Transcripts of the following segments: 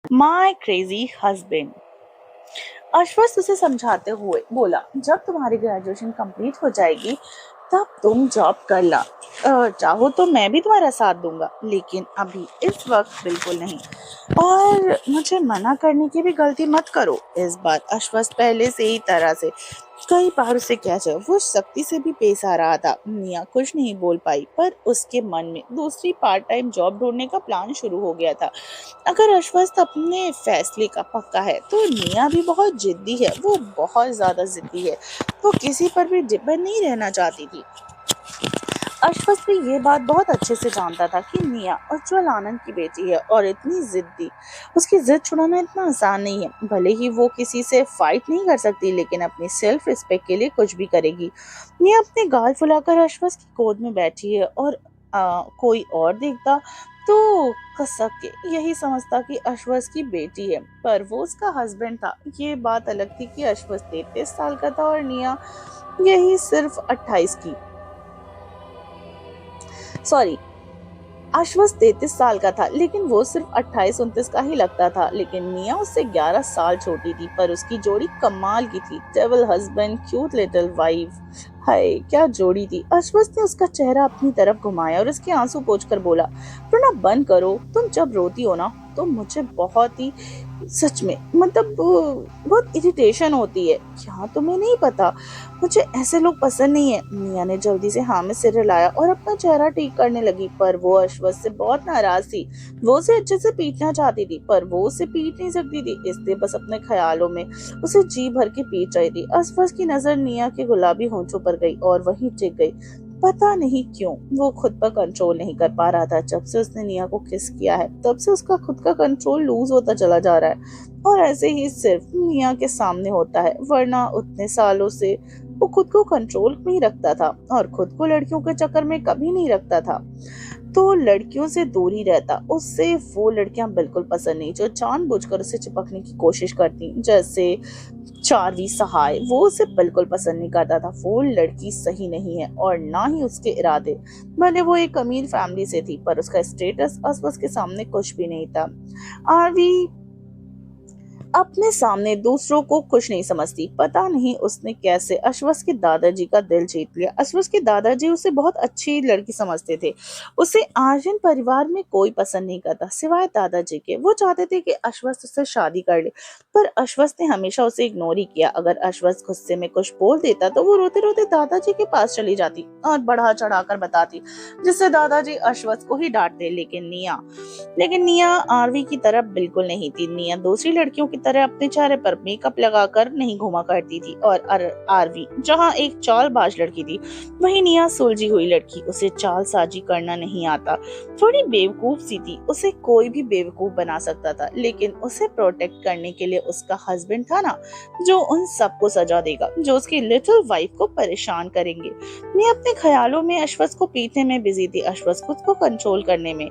माई crazy husband. अश्वस्त उसे समझाते हुए बोला, जब तुम्हारी ग्रेजुएशन कंप्लीट हो जाएगी तब तुम जॉब कर ला। चाहो तो मैं भी तुम्हारा साथ दूंगा, लेकिन अभी इस वक्त बिल्कुल नहीं। और मुझे मना करने की भी गलती मत करो। इस बार अश्वस्त पहले से ही तरह से कई बार उसे क्या चाहिए वो सख्ती से भी पेश आ रहा था। मिया कुछ नहीं बोल पाई, पर उसके मन में दूसरी पार्ट टाइम जॉब ढूंढने का प्लान शुरू हो गया था। अगर अश्वस्त अपने फैसले का पक्का है तो निया भी बहुत जिद्दी है। वो बहुत ज्यादा जिद्दी है। वो किसी पर भी डिपेंड नहीं रहना चाहती थी। अश्वस्त भी ये बात बहुत अच्छे से जानता था कि निया उज्जवल आनंद की बेटी है और इतनी जिद्दी। उसकी जिद छुड़ाना इतना आसान नहीं है। भले ही वो किसी से फाइट नहीं कर सकती, लेकिन अपनी सेल्फ रिस्पेक्ट के लिए कुछ भी करेगी। निया अपने गाल फुलाकर अश्वस्त की गोद में बैठी है और कोई और देखता तो कसक के यही समझता कि अश्वस्त की बेटी है, पर वो उसका हस्बैंड था। ये बात अलग थी कि अश्वस्त 33 साल का था और निया यही सिर्फ 28 की। सॉरी, आश्वस्त 33 साल का था, लेकिन वो सिर्फ 28-29 का ही लगता था। लेकिन मिया उससे 11 साल छोटी थी, पर उसकी जोड़ी कमाल की थी। Double husband, cute little wife. हाय क्या जोड़ी थी। अश्वस्त ने उसका चेहरा अपनी तरफ घुमाया और उसके आंसू पोंछकर बोला, रोना बंद करो। तुम जब रोती हो ना तो मुझे बहुत ही, सच में मतलब बहुत इरिटेशन होती है। क्या तुम्हें नहीं पता, मुझे ऐसे लोग पसंद नहीं है। मिया ने जल्दी से हाँ में सिर हिलाया और अपना चेहरा ठीक करने लगी, पर वो अश्वस्त से बहुत नाराज थी। वो उसे अच्छे से पीटना चाहती थी, पर वो उसे पीट नहीं सकती थी, इसलिए बस अपने ख्यालों में उसे जी भर के पीट रही थी। अश्वस्त की नजर निया के गुलाबी होंठों पर गई और वहीं टिक गई। पता नहीं क्यों वो खुद पर कंट्रोल नहीं कर पा रहा था। जब से उसने निया को किस किया है तब से उसका खुद का कंट्रोल लूज होता चला जा रहा है, और ऐसे ही सिर्फ निया के सामने होता है, वरना उतने सालों से वो खुद को कंट्रोल नहीं रखता था और खुद को लड़कियों के चक्कर में कभी नहीं रखता था। तो लड़कियों से दूर ही रहता। उससे वो लड़कियां बिल्कुल पसंद नहीं जो जानबूझकर उसे चिपकने की कोशिश करती, जैसे चारवी सहाय। वो उसे बिल्कुल पसंद नहीं करता था। वो लड़की सही नहीं है और ना ही उसके इरादे। भले वो एक अमीर फैमिली से थी, पर उसका स्टेटस अश्वस्त के सामने कुछ भी नहीं था। आरवी अपने सामने दूसरों को खुश नहीं समझती। पता नहीं उसने कैसे अश्वस्त के दादाजी का दिल जीत लिया। अश्वस्त के दादाजी उसे बहुत अच्छी लड़की समझते थे। उसे आर्यन परिवार में कोई पसंद नहीं करता सिवाय दादाजी के। वो चाहते थे कि अश्वस्त उससे शादी कर ले, पर अश्वस्त ने हमेशा उसे इग्नोर ही किया। अगर अश्वस्त गुस्से में कुछ बोल देता तो वो रोते रोते दादाजी के पास चली जाती और बढ़ा चढ़ाकर बताती, जिससे दादाजी अश्वस्त को ही डांटते। लेकिन निया आरवी की तरफ बिल्कुल नहीं थी। निया दूसरी लड़कियों की तरह अपने चेहरे पर मेकअप लगाकर नहीं घुमा करती थी, और आरवी जहाँ एक चालबाज लड़की थी, वही निया सुलझी हुई लड़की। उसे चालसाजी करना नहीं आता। थोड़ी बेवकूफ सी थी। उसे कोई भी बेवकूफ बना सकता था, लेकिन उसे प्रोटेक्ट करने के लिए उसका हस्बैंड था ना, जो उन सबको सजा देगा, जो उसकी लिटिल वाइफ को परेशान करेंगे। मैं अपने ख्यालों में अश्वस्त को पीटने में बिजी थी, अश्वस्त खुद को कंट्रोल करने में।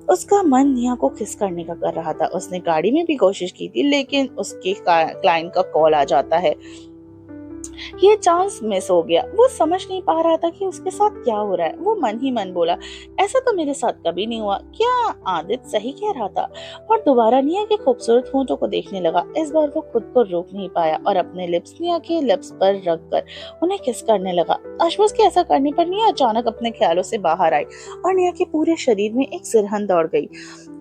उसका मन निया को किस करने का कर रहा था। उसने गाड़ी में भी कोशिश की थी, लेकिन उसके क्लाइंट का कॉल आ जाता है। ये चांस मिस हो गया। वो समझ नहीं पा रहा था कि उसके साथ क्या हो रहा है। वो मन ही मन बोला, ऐसा तो मेरे साथ कभी नहीं हुआ। क्या आदित्य सही कह रहा था? और दोबारा निया के खूबसूरत होंठों को देखने लगा। इस बार वो खुद को रोक नहीं पाया और अपने लिप्स निया के लिप्स पर रखकर उन्हें किस करने लगा। अश्वस्त के ऐसा करने पर निया अचानक अपने ख्यालों से बाहर आई और निया के पूरे शरीर में एक सिरहन दौड़ गई।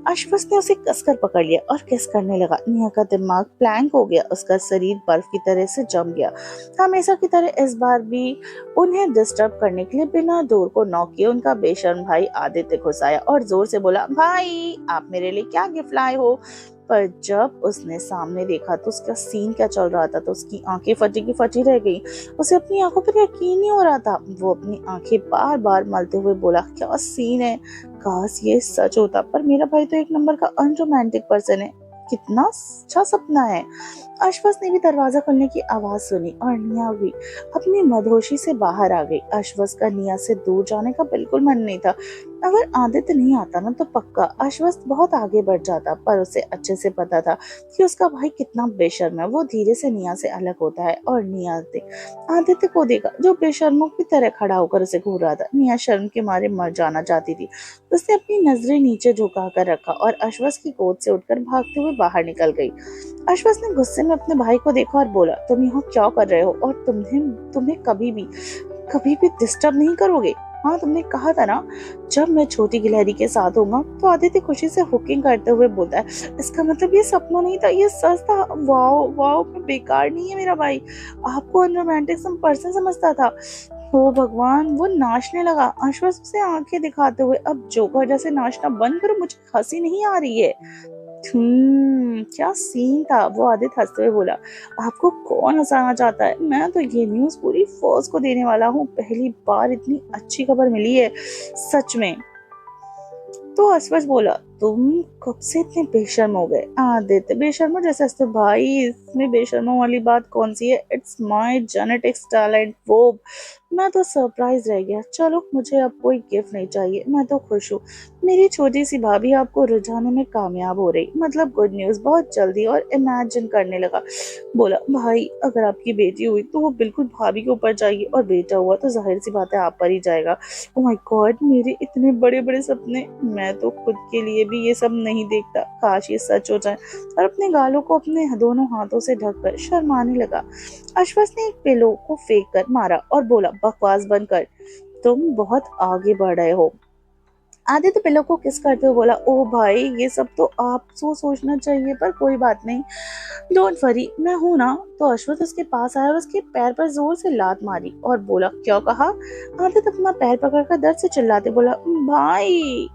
अश्वस्त ने उसे कसकर पकड़ लिया और किस करने लगा। निया का दिमाग ब्लैंक हो गया। उसका शरीर बर्फ की तरह से जम गया। हमेशा की तरह इस बार भी उन्हें डिस्टर्ब करने के लिए बिना डोर को नॉक किए उनका बेशर्म भाई आदित्य घुस आया और जोर से बोला, भाई आप मेरे लिए क्या गिफ्ट लाए हो? पर जब उसने सामने देखा तो उसका सीन क्या चल रहा था, तो उसकी आंखें फटी की फटी रह गई। उसे अपनी आंखों पर यकीन नहीं हो रहा था। वो अपनी आंखें बार बार मलते हुए बोला, क्या सीन है? काश ये सच होता, पर मेरा भाई तो एक नंबर का अनरोमांटिक पर्सन है। कितना अच्छा सपना है। अश्वस्त ने भी दरवाजा खुलने की आवाज सुनी और निया भी अपनी मदहोशी से बाहर आ गई। अश्वस्त का निया से दूर जाने का बिल्कुल मन नहीं था। अगर आदित्य नहीं आता ना तो पक्का आश्वस्त बहुत आगे बढ़ जाता, पर उसे अच्छे से पता था कि उसका भाई कितना बेशर्म है। वो धीरे से निया से अलग होता है और निया आदित्य को देखा जो बेशर्मों की तरह खड़ा होकर उसे घूर रहा था। निया शर्म के मारे मर जाना चाहती थी। उसने अपनी नजरें नीचे झुका कर रखा और अश्वस की गोद से उठकर भागते हुए बाहर निकल गई। अश्वस ने गुस्से में अपने भाई को देखा और बोला, तुम यहाँ क्या कर रहे हो और तुम्हें तुम्हें कभी भी डिस्टर्ब नहीं करोगे? हाँ, तुमने कहा था ना जब मैं छोटी गिलहरी के साथ होऊंगा। तो आदित्य खुशी से हुकिंग करते हुए बोलता है, इसका मतलब ये सपना नहीं था, ये सच था। वाओ वाओ, बेकार नहीं है मेरा भाई, आपको अनरोमांटिक सम पर्सन समझता था। ओ भगवान, वो नाचने लगा। आश्वस्त से आंखें दिखाते हुए, अब जोकर जैसे नाचना बंद करो, मुझे हंसी नहीं आ रही है। क्या सीन था, वो आदित्य हंसते हुए बोला, आपको कौन हंसाना चाहता है? मैं तो ये न्यूज़ पूरी फौज को देने वाला हूँ, पहली बार इतनी अच्छी खबर मिली है सच में। तो अस्वज बोला, तुम कब से इतने बेशर्म हो गए? आदित्य, बेशर्म जैसे हंसते, भाई इसमें बेशर्मों वाली बात कौन सी है? It's my genetics talent. वो मैं तो सरप्राइज रह गया। चलो, मुझे अब कोई गिफ्ट नहीं चाहिए, मैं तो खुश हूँ। मेरी छोटी सी भाभी आपको रुझाने में कामयाब हो रही, मतलब गुड न्यूज बहुत जल्दी। और इमेजिन करने लगा, बोला, भाई अगर आपकी बेटी हुई तो वो बिल्कुल भाभी के ऊपर जाएगी, और बेटा हुआ तो जाहिर सी बात है आप पर ही जाएगा। ओह माय गॉड, मेरे इतने बड़े बड़े सपने, मैं तो खुद के लिए भी ये सब नहीं देखता। काश ये सच हो जाए। और अपने गालों को अपने दोनों हाथों से ढककर शर्माने लगा। अश्वस ने एक पिलो को फेंक कर मारा और बोला, बकवास बंद कर, तुम बहुत आगे बढ़ रहे हो। आदित्य पिलो को किस करते हुए बोला, ओह भाई ये सब तो आपको सोचना चाहिए, पर कोई बात नहीं, डोंट वरी, मैं हूं ना। तो अश्वथ उसके पास आया और उसके पैर पर जोर से लात मारी और बोला, क्या कहा? आदित्य अपना पैर पकड़कर दर्द से चिल्लाते बोला, भाई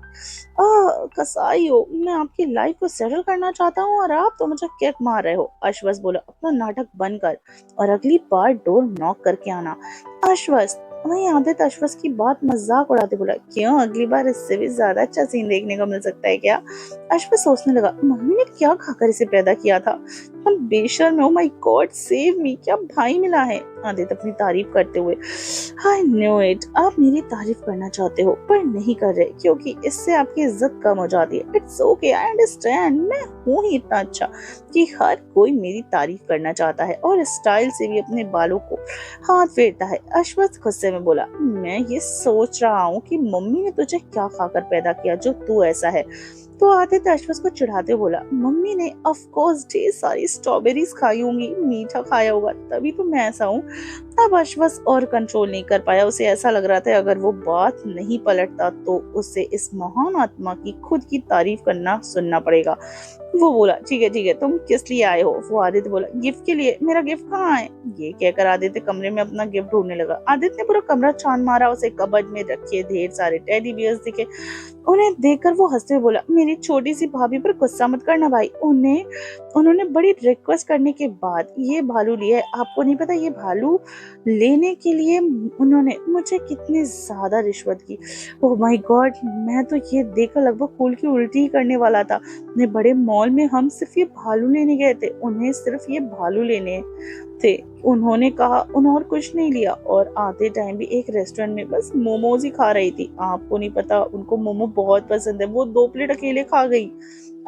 कसाई हो, मैं आपकी लाइफ को सेटल करना चाहता हूँ और आप तो मुझे किक मार रहे हो। अश्वथ बोला, अपना नाटक बंद कर और अगली बार डोर नॉक करके आना। अश्वथ, वहीं आदित्य अश्वथ की बात मजाक उड़ाते बोला, क्यों, अगली बार इससे भी ज्यादा अच्छा सीन देखने को मिल सकता है क्या? अश्वथ सोचने लगा, मम्मी ने क्या खाकर इसे पैदा किया था? हम बेशर्म, oh my God save me, क्या भाई मिला है। आदित्य अपनी तारीफ करते हुए, आई नो इट, आप मेरी तारीफ करना चाहते हो पर नहीं कर रहे, क्योंकि इससे आपकी इज्जत कम हो जाती है। इट्स ओके, आई अंडरस्टैंड, मैं हूँ ही इतना अच्छा कि हर कोई मेरी तारीफ करना चाहता है और स्टाइल से भी अपने बालों को हाथ फेरता है। अश्वथ गुस्से में बोला, मैं ये सोच रहा हूँ कि मम्मी ने तुझे क्या खाकर पैदा किया जो तू ऐसा है। तो आदित्य अश्वथ को चिढ़ाते बोला, मम्मी ने ऑफ कोर्स ढेर सारी स्ट्रॉबेरीज खाई होंगी, मीठा खाया होगा, तभी तो मैं ऐसा हूँ। अब अश्वथ और कंट्रोल नहीं कर पाया। उसे ऐसा लग रहा था अगर वो बात नहीं पलटता तो उसे इस महान आत्मा की खुद की तारीफ करना सुनना पड़ेगा। वो बोला, ठीक है, तुम किस लिए आए हो? वो आदित्य बोला, गिफ्ट के लिए। मेरा गिफ्ट कहाँ है? ये कहकर आदित्य कमरे में अपना गिफ्ट ढूंढने लगा। आदित्य ने पूरा कमरा छान मारा, उसे कबर्ड में रखे ढेर सारे टेडी बियर्स दिखे। उन्हें देखकर वो हंसते हुए बोला, मेरी छोटी सी भाभी पर गुस्सा मत करना भाई, उन्होंने बड़ी रिक्वेस्ट करने के बाद ये भालू लिया है। आपको नहीं पता ये भालू लेने के लिए उन्होंने मुझे कितनी ज्यादा रिश्वत की। ओह माय गॉड, मैं तो ये देखकर लगभग फूल की उल्टी ही करने वाला था। अपने बड़े मॉल में हम सिर्फ ये भालू लेने गए थे, उन्हें सिर्फ ये भालू लेने थे। उन्होंने कहा उन्होंने और कुछ नहीं लिया, और आते टाइम भी एक रेस्टोरेंट में बस मोमोज ही खा रही थी। आपको नहीं पता, उनको मोमो बहुत पसंद है, वो 2 प्लेट अकेले खा गई।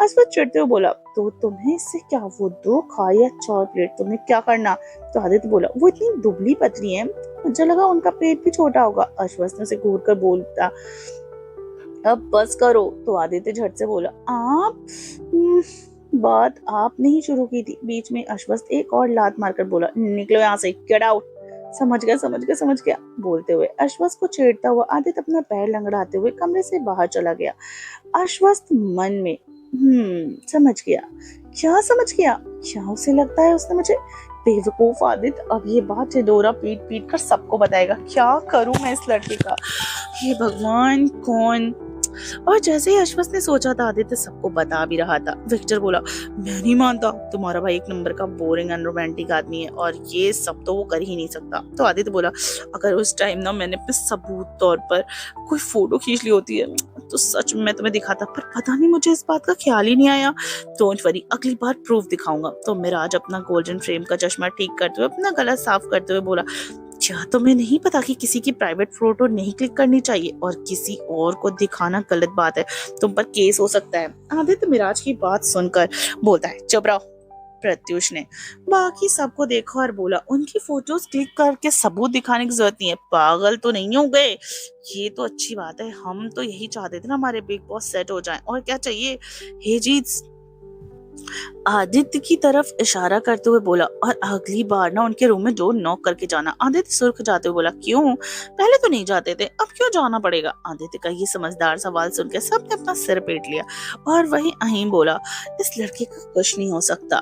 अश्वथ चिढ़ते हुए बोला, तो तुम्हें इससे क्या, वो 2 खाए या 4 प्लेट, तुम्हें क्या करना? तो आदित्य बोला, वो इतनी दुबली पतली है, मुझे लगा उनका पेट भी छोटा होगा। अश्वथ ने उसे घूर कर बोलता, अब बस करो। तो आदित्य झट से बोला, आप बात आपने ही शुरू की थी। बीच में अश्वथ एक और लात मारकर बोला, निकलो यहाँ से, गेट आउट। समझ गया बोलते हुए अश्वथ को छेड़ता हुआ आदित्य अपना पैर लंगड़ाते हुए कमरे से बाहर चला गया। अश्वथ मन में, समझ गया। क्या समझ गया? क्या उसे लगता है उसने मुझे? बेवकूफ आदित्य, अब ये बात ढिंढोरा पीट पीट कर सबको बताएगा। क्या करूं मैं इस लड़के का? हे भगवान, कौन? और जैसे ही अश्वथ ने सोचा था आदित्य सबको बता भी रहा था। विक्टर बोला, मैं नहीं मानता, तुम्हारा भाई एक नंबर का बोरिंग अनरोमांटिक आदमी है और ये सब तो वो कर ही नहीं सकता। तो आदित्य बोला, अगर उस टाइम ना मैंने अपने सबूत तौर पर कोई फोटो खींच ली होती है तो सच में मैं तुम्हें दिखाता, पर पता नहीं मुझे इस बात का ख्याल ही नहीं आया। डोंट वरी, अगली बार प्रूफ दिखाऊंगा। तो मिराज अपना गोल्डन फ्रेम का चश्मा ठीक करते हुए अपना गला साफ करते हुए बोला, क्या तुम्हें नहीं पता कि किसी की प्राइवेट फोटो नहीं क्लिक करनी चाहिए और किसी और को दिखाना गलत बात है, तुम पर केस हो सकता है। आदित्य मिराज की बात सुनकर बोलता है, चुप रहो। प्रत्युष ने बाकी सबको देखा और बोला, उनकी फोटोज क्लिक करके सबूत दिखाने की जरूरत नहीं है, पागल तो नहीं हो गए। ये तो अच्छी बात है, हम तो यही चाहते थे ना हमारे बिग बॉस सेट हो जाएं, और क्या चाहिए। हे जी आदित्य की तरफ इशारा करते हुए बोला, और अगली बार ना उनके रूम में डोर नॉक करके जाना। आदित्य सुर्ख जाते हुए बोला, क्यों, पहले तो नहीं जाते थे, अब क्यों जाना पड़ेगा। आदित्य का ये समझदार सवाल सुनकर सबने अपना सिर पीट लिया, और वहीं अहीम बोला, इस लड़के का कुछ नहीं हो सकता।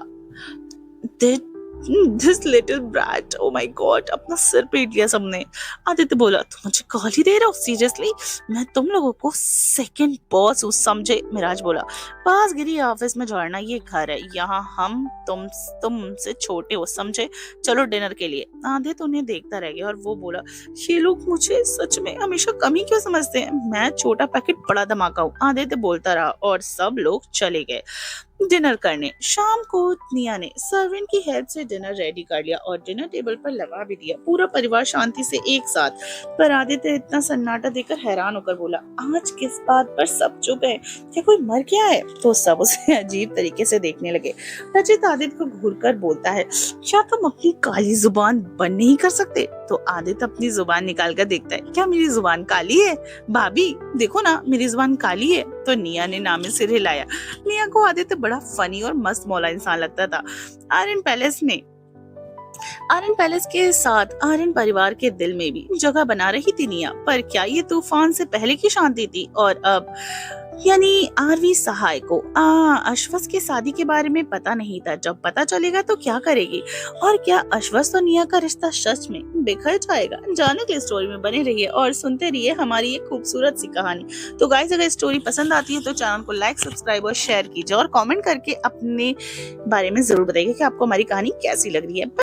This little brat, oh my God, अपना सिर पीट लिया सबने। आदित्य बोला, तुम मुझे गाली दे रहे हो, सीरियसली, मैं तुम लोगों को सेकंड बॉस हूँ समझे। मिराज बोला, पास गिरी ऑफिस में झड़ना ये घर है, यहाँ हम तुमसे छोटे हो समझे, चलो डिनर के लिए। आदित्य उन्हें देखता रह गया और वो बोला, ये लोग मुझे सच में हमेशा कमी क्यों समझते हैं, मैं छोटा पैकेट बड़ा धमाका हूँ। आदित्य बोलता रहा और सब लोग चले गए डिनर करने। शाम को निया ने सर्वेंट की हेल्प से डिनर रेडी कर लिया और डिनर टेबल पर लगा भी दिया। पूरा परिवार शांति से एक साथ। पर आदित्य इतना सन्नाटा देखकर हैरान होकर बोला, आज किस बात पर सब चुप है, क्या कोई मर गया है। तो सब उसे अजीब तरीके से देखने लगे। रचित आदित्य को घूरकर बोलता है, क्या तुम अपनी काली जुबान बंद नहीं कर सकते। तो आदित्य अपनी जुबान निकाल कर देखता है, क्या मेरी जुबान काली है, भाभी देखो ना मेरी जुबान काली है। तो निया ने नामे सिर हिलाया। निया को आदित्य बड़ा फनी और मस्त मौला इंसान लगता था। आर्यन पैलेस के साथ आर्यन परिवार के दिल में भी जगह बना रही थी निया। पर क्या ये तूफान से पहले की शांति थी, और अब यानी आरवी सहाय को अश्वस की शादी के बारे में पता नहीं था। जब पता चलेगा तो क्या करेगी, और क्या अश्वस और निया का रिश्ता सच में बिखर जाएगा। जानने के लिए स्टोरी में बने रहिए और सुनते रहिए हमारी ये खूबसूरत सी कहानी। तो गाइस, अगर स्टोरी पसंद आती है तो चैनल को लाइक, सब्सक्राइब और शेयर कीजिए, और कमेंट करके अपने बारे में जरूर बताइए कि आपको हमारी कहानी कैसी लग रही है।